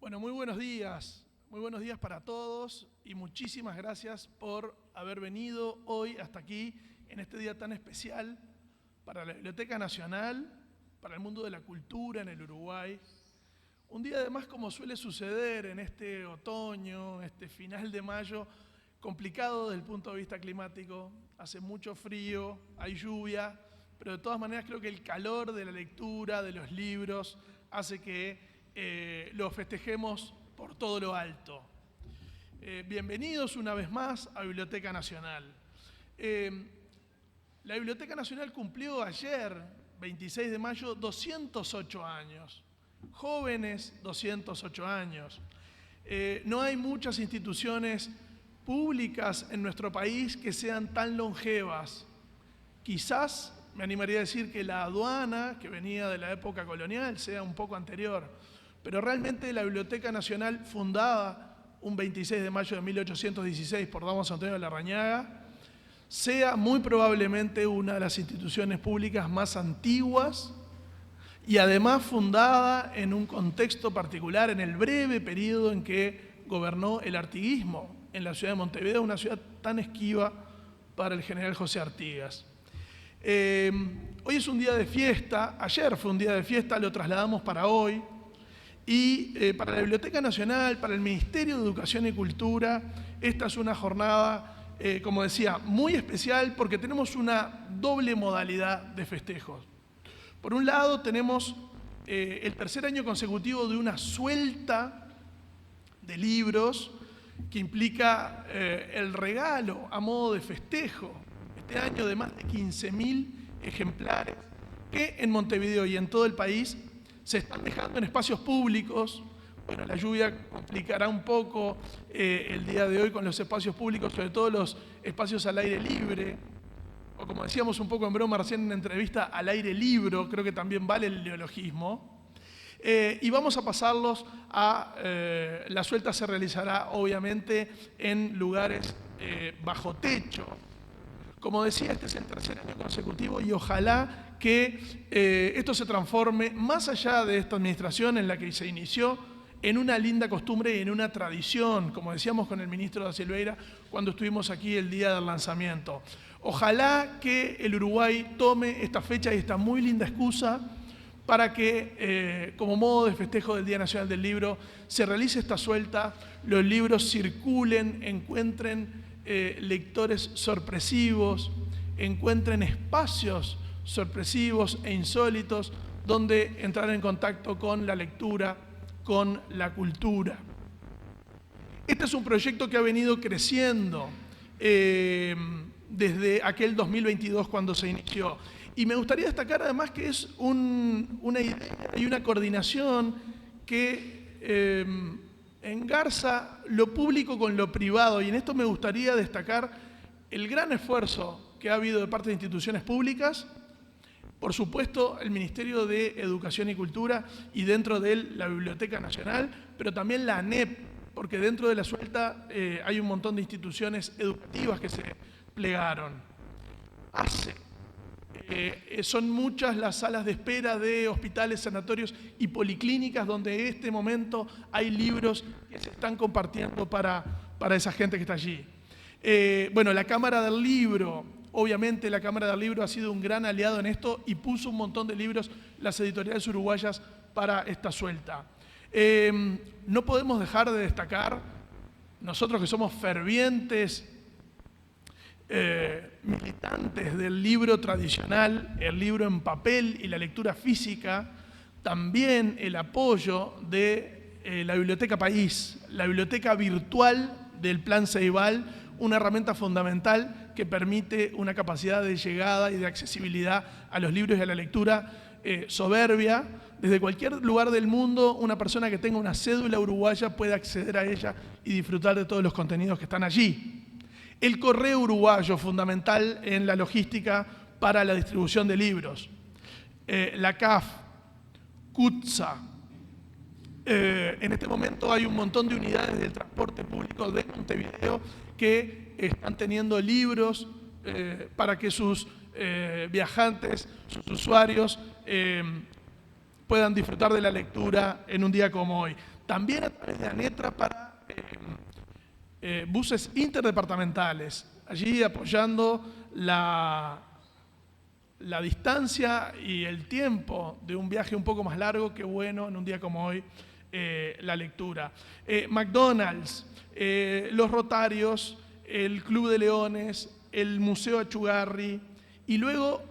Bueno, muy buenos días para todos y muchísimas gracias por haber venido hoy hasta aquí en este día tan especial para la Biblioteca Nacional, para el mundo de la cultura en el Uruguay. Un día además, como suele suceder en este otoño, este final de mayo, complicado desde el punto de vista climático, hace mucho frío, hay lluvia, pero de todas maneras creo que el calor de la lectura, de los libros, hace que lo festejemos por todo lo alto. Bienvenidos una vez más a Biblioteca Nacional. La Biblioteca Nacional cumplió ayer, 26 de mayo, 208 años. Jóvenes, 208 años. No hay muchas instituciones públicas en nuestro país que sean tan longevas. Quizás me animaría a decir que la aduana, que venía de la época colonial, sea un poco anterior. Pero realmente la Biblioteca Nacional, fundada un 26 de mayo de 1816 por Don Antonio de Larrañaga, sea muy probablemente una de las instituciones públicas más antiguas y además fundada en un contexto particular, en el breve periodo en que gobernó el artiguismo en la ciudad de Montevideo, una ciudad tan esquiva para el general José Artigas. Hoy es un día de fiesta, ayer fue un día de fiesta, lo trasladamos para hoy, y para la Biblioteca Nacional, para el Ministerio de Educación y Cultura, esta es una jornada, como decía, muy especial porque tenemos una doble modalidad de festejos. Por un lado tenemos el tercer año consecutivo de una suelta de libros que implica el regalo a modo de festejo, este año de más de 15.000 ejemplares que en Montevideo y en todo el país se están dejando en espacios públicos. Bueno, la lluvia complicará un poco el día de hoy con los espacios públicos, sobre todo los espacios al aire libre, o como decíamos un poco en broma recién en una entrevista, al aire libro, creo que también vale el neologismo. Y vamos a pasarlos a... la suelta se realizará obviamente en lugares bajo techo. Como decía, este es el tercer año consecutivo y ojalá que esto se transforme, más allá de esta administración en la que se inició, en una linda costumbre y en una tradición, como decíamos con el ministro da Silveira cuando estuvimos aquí el día del lanzamiento. Ojalá que el Uruguay tome esta fecha y esta muy linda excusa para que, como modo de festejo del Día Nacional del Libro, se realice esta suelta, los libros circulen, encuentren lectores sorpresivos, encuentren espacios sorpresivos e insólitos donde entrar en contacto con la lectura, con la cultura. Este es un proyecto que ha venido creciendo desde aquel 2022 cuando se inició. Y me gustaría destacar además que es una idea y una coordinación que engarza lo público con lo privado, y en esto me gustaría destacar el gran esfuerzo que ha habido de parte de instituciones públicas, por supuesto el Ministerio de Educación y Cultura y dentro de él la Biblioteca Nacional, pero también la ANEP, porque dentro de la suelta hay un montón de instituciones educativas que se plegaron. Son muchas las salas de espera de hospitales, sanatorios y policlínicas donde en este momento hay libros que se están compartiendo para esa gente que está allí. Bueno, la Cámara del Libro, obviamente la Cámara del Libro ha sido un gran aliado en esto y puso un montón de libros, las editoriales uruguayas, para esta suelta. No podemos dejar de destacar, nosotros que somos fervientes militantes del libro tradicional, el libro en papel y la lectura física, también el apoyo de la Biblioteca País, la biblioteca virtual del Plan Ceibal, una herramienta fundamental que permite una capacidad de llegada y de accesibilidad a los libros y a la lectura soberbia. Desde cualquier lugar del mundo, una persona que tenga una cédula uruguaya puede acceder a ella y disfrutar de todos los contenidos que están allí. El correo uruguayo, fundamental en la logística para la distribución de libros. La CAF, CUTSA. En este momento hay un montón de unidades del transporte público de Montevideo que están teniendo libros para que sus viajantes, sus usuarios, puedan disfrutar de la lectura en un día como hoy. también a través de ANETRA para buses interdepartamentales, allí apoyando la distancia y el tiempo de un viaje un poco más largo, que bueno, en un día como hoy, la lectura. McDonald's, los Rotarios, el Club de Leones, el Museo Achugarri y luego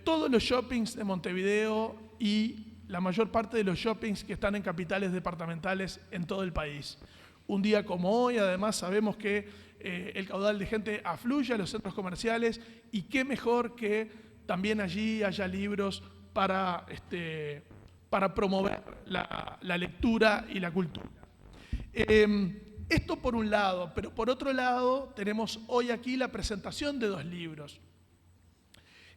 todos los shoppings de Montevideo y la mayor parte de los shoppings que están en capitales departamentales en todo el país. Un día como hoy, además, sabemos que el caudal de gente afluye a los centros comerciales y qué mejor que también allí haya libros para promover la lectura y la cultura. Esto por un lado, pero por otro lado tenemos hoy aquí la presentación de 2 libros.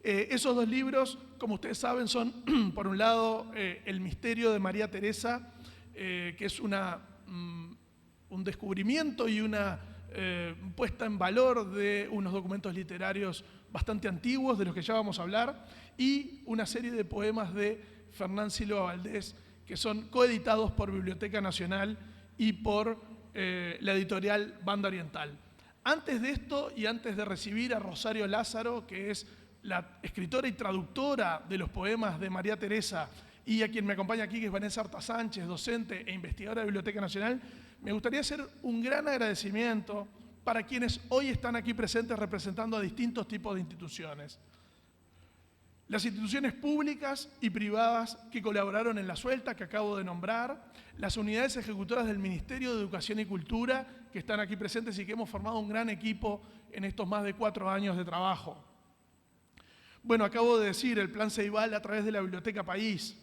Esos 2 libros, como ustedes saben, son por un lado El misterio de María Teresa, que es un descubrimiento y una puesta en valor de unos documentos literarios bastante antiguos, de los que ya vamos a hablar, y una serie de poemas de Fernán Silva Valdés, que son coeditados por Biblioteca Nacional y por la editorial Banda Oriental. Antes de esto y antes de recibir a Rosario Lázaro, que es la escritora y traductora de los poemas de María Teresa, y a quien me acompaña aquí, que es Vanessa Arta Sánchez, docente e investigadora de Biblioteca Nacional, me gustaría hacer un gran agradecimiento para quienes hoy están aquí presentes representando a distintos tipos de instituciones. Las instituciones públicas y privadas que colaboraron en la suelta, que acabo de nombrar, las unidades ejecutoras del Ministerio de Educación y Cultura, que están aquí presentes y que hemos formado un gran equipo en estos más de 4 años de trabajo. Bueno, acabo de decir, el Plan Ceibal a través de la Biblioteca País.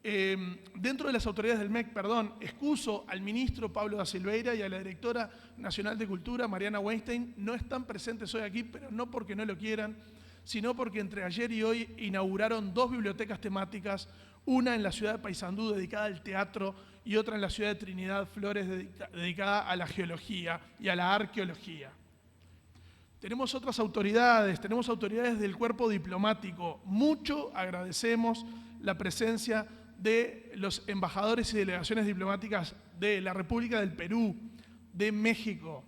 Dentro de las autoridades del MEC, excuso al ministro Pablo da Silveira y a la directora nacional de Cultura, Mariana Weinstein. No están presentes hoy aquí, pero no porque no lo quieran, sino porque entre ayer y hoy inauguraron 2 bibliotecas temáticas, una en la ciudad de Paysandú dedicada al teatro y otra en la ciudad de Trinidad Flores dedicada a la geología y a la arqueología. Tenemos otras autoridades, tenemos autoridades del cuerpo diplomático. Mucho agradecemos la presencia de los embajadores y delegaciones diplomáticas de la República del Perú, de México,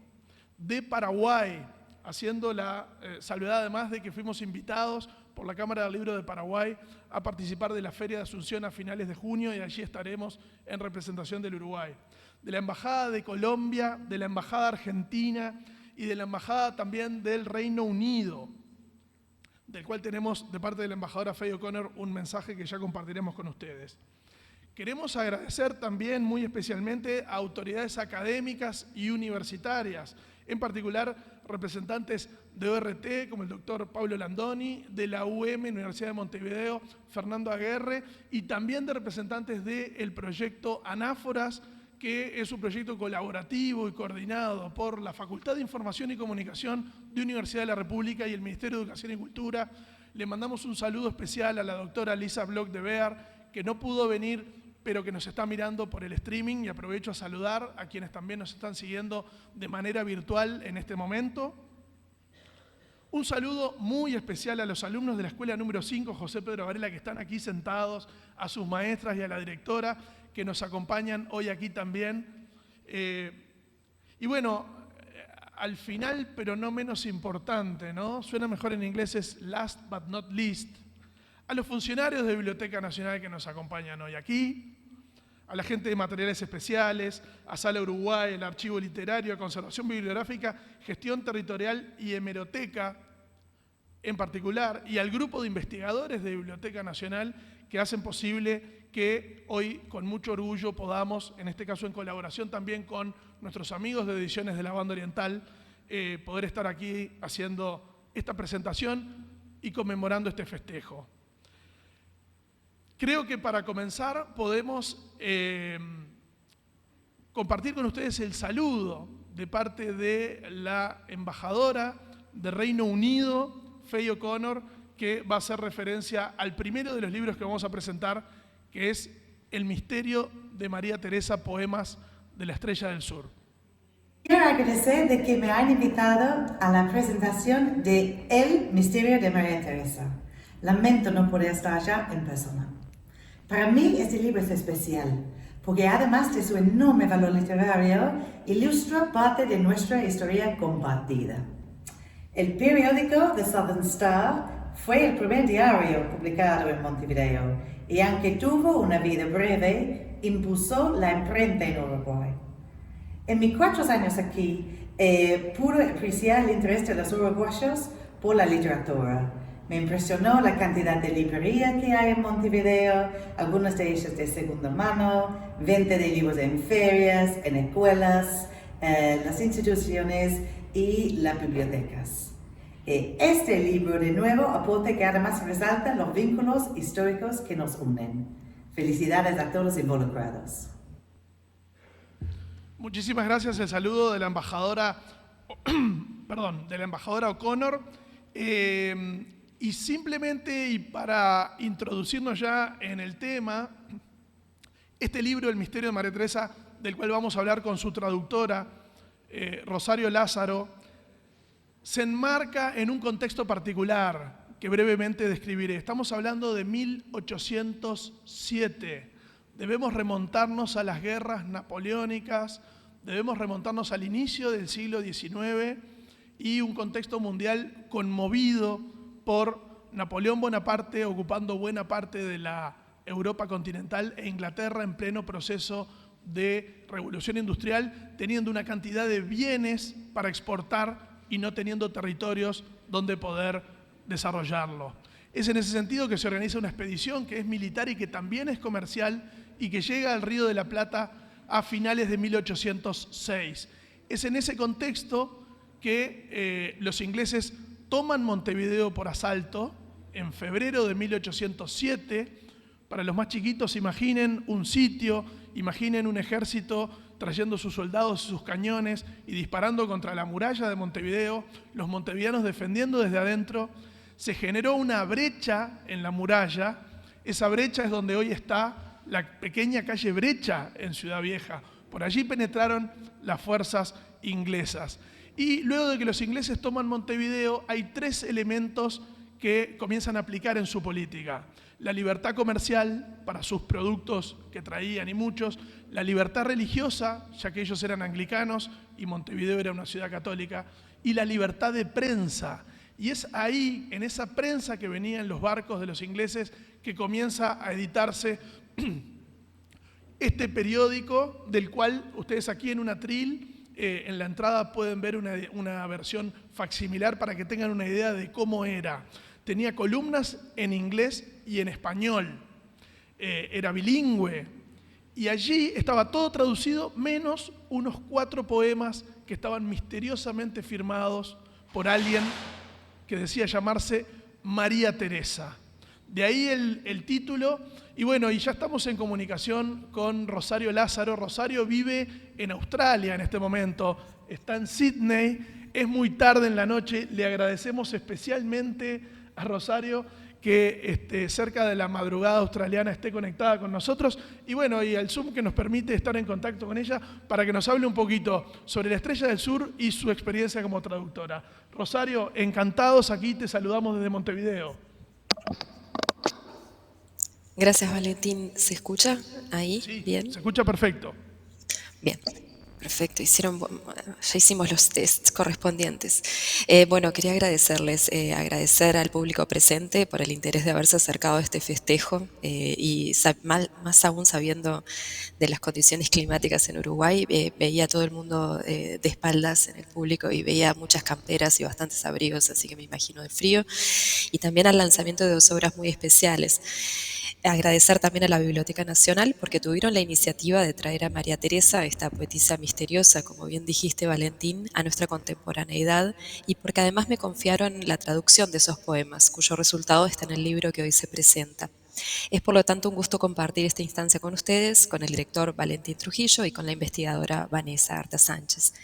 de Paraguay, haciendo la salvedad además de que fuimos invitados por la Cámara del Libro de Paraguay a participar de la Feria de Asunción a finales de junio, y allí estaremos en representación del Uruguay. De la Embajada de Colombia, de la Embajada Argentina y de la Embajada también del Reino Unido, del cual tenemos de parte de la embajadora Faye O'Connor un mensaje que ya compartiremos con ustedes. Queremos agradecer también muy especialmente a autoridades académicas y universitarias, en particular representantes de ORT como el doctor Pablo Landoni, de la UM, Universidad de Montevideo, Fernando Aguerre, y también de representantes del proyecto Anáforas, que es un proyecto colaborativo y coordinado por la Facultad de Información y Comunicación de Universidad de la República y el Ministerio de Educación y Cultura. Le mandamos un saludo especial a la doctora Lisa Bloch de Bear, que no pudo venir, pero que nos está mirando por el streaming, y aprovecho a saludar a quienes también nos están siguiendo de manera virtual en este momento. Un saludo muy especial a los alumnos de la escuela número 5, José Pedro Varela, que están aquí sentados, a sus maestras y a la directora, que nos acompañan hoy aquí también. Y bueno, al final, pero no menos importante, ¿no? Suena mejor en inglés, es last but not least, a los funcionarios de Biblioteca Nacional que nos acompañan hoy aquí, a la gente de Materiales Especiales, a Sala Uruguay, el Archivo Literario, a Conservación Bibliográfica, Gestión Territorial y Hemeroteca en particular, y al grupo de investigadores de Biblioteca Nacional que hacen posible que hoy con mucho orgullo podamos, en este caso en colaboración también con nuestros amigos de Ediciones de la Banda Oriental, poder estar aquí haciendo esta presentación y conmemorando este festejo. Creo que para comenzar podemos compartir con ustedes el saludo de parte de la embajadora de Reino Unido, Faye O'Connor, que va a hacer referencia al primero de los libros que vamos a presentar, que es El misterio de María Teresa, poemas de la Estrella del Sur. Quiero agradecer de que me han invitado a la presentación de El misterio de María Teresa. Lamento no poder estar allá en persona. Para mí este libro es especial, porque además de su enorme valor literario, ilustra parte de nuestra historia compartida. El periódico The Southern Star fue el primer diario publicado en Montevideo y aunque tuvo una vida breve, impulsó la imprenta en Uruguay. En mis 4 años aquí, pude apreciar el interés de los uruguayos por la literatura. Me impresionó la cantidad de librerías que hay en Montevideo, algunas de ellas de segunda mano, venta de libros en ferias, en escuelas, las instituciones y las bibliotecas. Este libro, de nuevo, aporta que además resalta los vínculos históricos que nos unen. Felicidades a todos involucrados. Muchísimas gracias. El saludo de la embajadora, O'Connor. Y simplemente, y para introducirnos ya en el tema, este libro, El misterio de María Teresa, del cual vamos a hablar con su traductora, Rosario Lázaro, se enmarca en un contexto particular que brevemente describiré. Estamos hablando de 1807. Debemos remontarnos a las guerras napoleónicas, debemos remontarnos al inicio del siglo XIX y un contexto mundial conmovido por Napoleón Bonaparte ocupando buena parte de la Europa continental e Inglaterra en pleno proceso de revolución industrial, teniendo una cantidad de bienes para exportar y no teniendo territorios donde poder desarrollarlo. Es en ese sentido que se organiza una expedición que es militar y que también es comercial y que llega al Río de la Plata a finales de 1806. Es en ese contexto que los ingleses toman Montevideo por asalto en febrero de 1807. Para los más chiquitos, imaginen un sitio, imaginen un ejército trayendo sus soldados y sus cañones y disparando contra la muralla de Montevideo, los montevideanos defendiendo desde adentro. Se generó una brecha en la muralla. Esa brecha es donde hoy está la pequeña calle Brecha en Ciudad Vieja. Por allí penetraron las fuerzas inglesas. Y luego de que los ingleses toman Montevideo, hay 3 elementos que comienzan a aplicar en su política. La libertad comercial para sus productos que traían y muchos, la libertad religiosa, ya que ellos eran anglicanos y Montevideo era una ciudad católica, y la libertad de prensa. Y es ahí, en esa prensa que venía en los barcos de los ingleses, que comienza a editarse este periódico, del cual ustedes aquí en un atril, en la entrada pueden ver una versión facsimilar para que tengan una idea de cómo era. Tenía columnas en inglés y en español, era bilingüe, y allí estaba todo traducido menos unos 4 poemas que estaban misteriosamente firmados por alguien que decía llamarse María Teresa. De ahí el título. Y bueno, y ya estamos en comunicación con Rosario Lázaro. Rosario vive en Australia en este momento, está en Sydney, es muy tarde en la noche. Le agradecemos especialmente a Rosario que cerca de la madrugada australiana esté conectada con nosotros. Y bueno, y al Zoom que nos permite estar en contacto con ella para que nos hable un poquito sobre la Estrella del Sur y su experiencia como traductora. Rosario, encantados, aquí te saludamos desde Montevideo. Gracias, Valentín. ¿Se escucha ahí? Sí, Bien. se escucha perfecto. Bien, perfecto. Ya hicimos los tests correspondientes. Bueno, quería agradecer al público presente por el interés de haberse acercado a este festejo y más aún sabiendo de las condiciones climáticas en Uruguay. Veía a todo el mundo de espaldas en el público y veía muchas camperas y bastantes abrigos, así que me imagino de frío. Y también al lanzamiento de 2 obras muy especiales. Agradecer también a la Biblioteca Nacional porque tuvieron la iniciativa de traer a María Teresa, esta poetisa misteriosa, como bien dijiste, Valentín, a nuestra contemporaneidad y porque además me confiaron la traducción de esos poemas, cuyo resultado está en el libro que hoy se presenta. Es por lo tanto un gusto compartir esta instancia con ustedes, con el director Valentín Trujillo y con la investigadora Vanessa Arta Sánchez.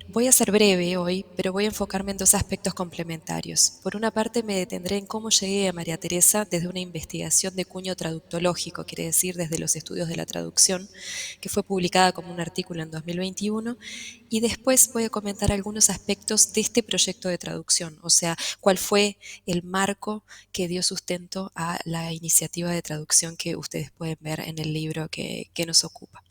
Voy a ser breve hoy, pero voy a enfocarme en dos aspectos complementarios. Por una parte, me detendré en cómo llegué a María Teresa desde una investigación de cuño traductológico, quiere decir desde los estudios de la traducción, que fue publicada como un artículo en 2021, y después voy a comentar algunos aspectos de este proyecto de traducción, o sea, cuál fue el marco que dio sustento a la iniciativa de traducción que ustedes pueden ver en el libro que nos ocupa.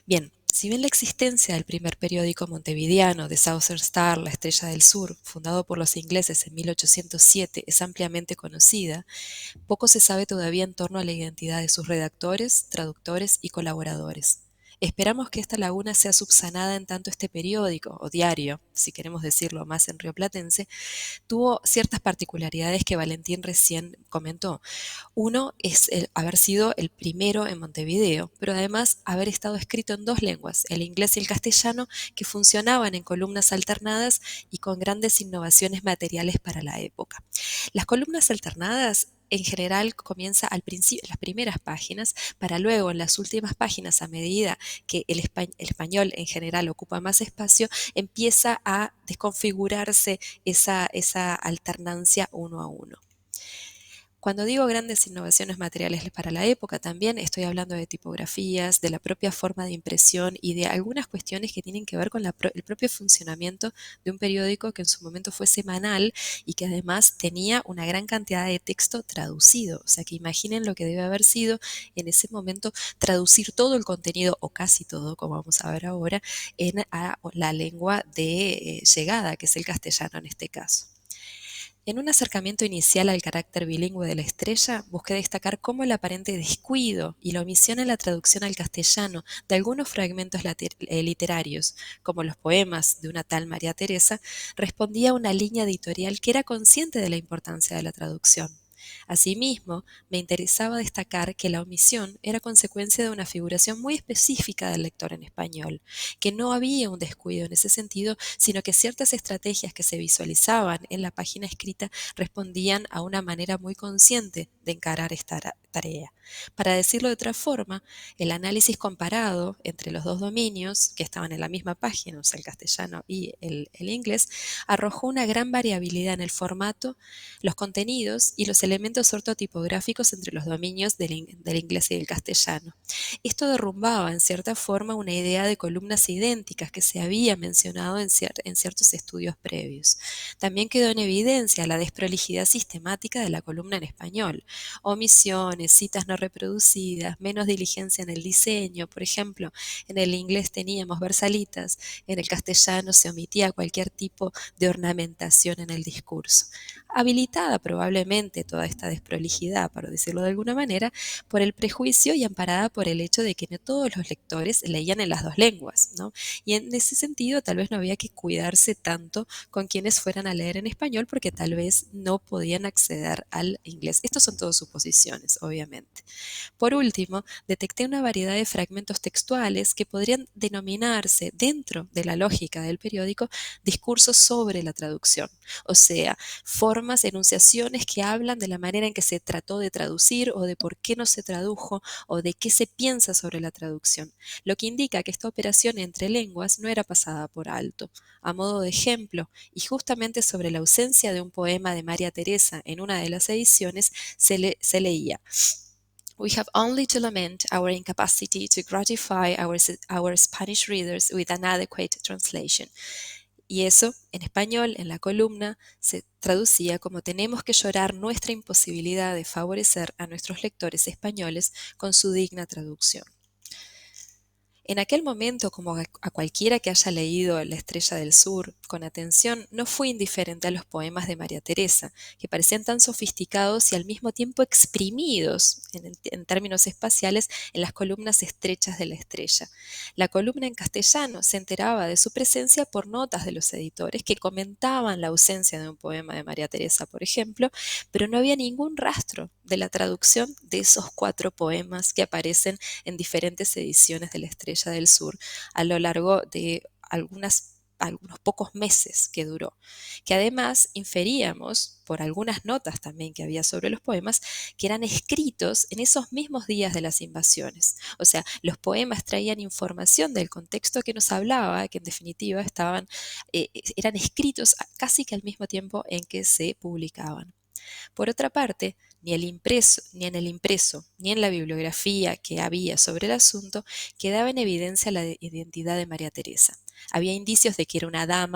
Bien, si bien la existencia del primer periódico montevideano, The Southern Star, La Estrella del Sur, fundado por los ingleses en 1807, es ampliamente conocida, poco se sabe todavía en torno a la identidad de sus redactores, traductores y colaboradores. Esperamos que esta laguna sea subsanada en tanto este periódico, o diario, si queremos decirlo más en rioplatense, tuvo ciertas particularidades que Valentín recién comentó. Uno es haber sido el primero en Montevideo, pero además haber estado escrito en dos lenguas, el inglés y el castellano, que funcionaban en columnas alternadas y con grandes innovaciones materiales para la época. Las columnas alternadas en general comienza al principio, en las primeras páginas, para luego en las últimas páginas, a medida que el español en general ocupa más espacio, empieza a desconfigurarse esa alternancia uno a uno. Cuando digo grandes innovaciones materiales para la época, también estoy hablando de tipografías, de la propia forma de impresión y de algunas cuestiones que tienen que ver con el propio funcionamiento de un periódico que en su momento fue semanal y que además tenía una gran cantidad de texto traducido. O sea que imaginen lo que debe haber sido en ese momento traducir todo el contenido, o casi todo, como vamos a ver ahora, a la lengua de llegada, que es el castellano en este caso. En un acercamiento inicial al carácter bilingüe de la estrella, busqué destacar cómo el aparente descuido y la omisión en la traducción al castellano de algunos fragmentos literarios, como los poemas de una tal María Teresa, respondía a una línea editorial que era consciente de la importancia de la traducción. Asimismo, me interesaba destacar que la omisión era consecuencia de una figuración muy específica del lector en español, que no había un descuido en ese sentido, sino que ciertas estrategias que se visualizaban en la página escrita respondían a una manera muy consciente de encarar esta tarea. Para decirlo de otra forma, el análisis comparado entre los dos dominios, que estaban en la misma página, o sea, el castellano y el inglés, arrojó una gran variabilidad en el formato, los contenidos y los elementos ortotipográficos entre los dominios del inglés y del castellano. Esto derrumbaba en cierta forma una idea de columnas idénticas que se había mencionado en ciertos estudios previos. También quedó en evidencia la desprolijidad sistemática de la columna en español, omisiones, citas no reproducidas, menos diligencia en el diseño. Por ejemplo, en el inglés teníamos versalitas, en el castellano se omitía cualquier tipo de ornamentación en el discurso. Habilitada probablemente toda esta desprolijidad, por decirlo de alguna manera, por el prejuicio y amparada por el hecho de que no todos los lectores leían en las dos lenguas, ¿no? Y en ese sentido tal vez no había que cuidarse tanto con quienes fueran a leer en español porque tal vez no podían acceder al inglés. Estas son todas suposiciones, obviamente. Por último, detecté una variedad de fragmentos textuales que podrían denominarse, dentro de la lógica del periódico, discursos sobre la traducción, o sea, formas, enunciaciones que hablan de la manera en que se trató de traducir o de por qué no se tradujo o de qué se piensa sobre la traducción, lo que indica que esta operación entre lenguas no era pasada por alto. A modo de ejemplo, y justamente sobre la ausencia de un poema de María Teresa en una de las ediciones, se leía: We have only to lament our incapacity to gratify our Spanish readers with an adequate translation. Y eso, en español, en la columna, se traducía como: tenemos que llorar nuestra imposibilidad de favorecer a nuestros lectores españoles con su digna traducción. En aquel momento, como a cualquiera que haya leído La Estrella del Sur con atención, no fue indiferente a los poemas de María Teresa, que parecían tan sofisticados y al mismo tiempo exprimidos en términos espaciales en las columnas estrechas de La Estrella. La columna en castellano se enteraba de su presencia por notas de los editores que comentaban la ausencia de un poema de María Teresa, por ejemplo, pero no había ningún rastro de la traducción de esos 4 poemas que aparecen en diferentes ediciones de La Estrella del Sur a lo largo de algunas algunos pocos meses que duró, que además inferíamos, por algunas notas también que había sobre los poemas, que eran escritos en esos mismos días de las invasiones. O sea, los poemas traían información del contexto que nos hablaba, que en definitiva eran escritos casi que al mismo tiempo en que se publicaban. Por otra parte, ni en el impreso, ni en la bibliografía que había sobre el asunto, quedaba en evidencia la identidad de María Teresa. Había indicios de que era una dama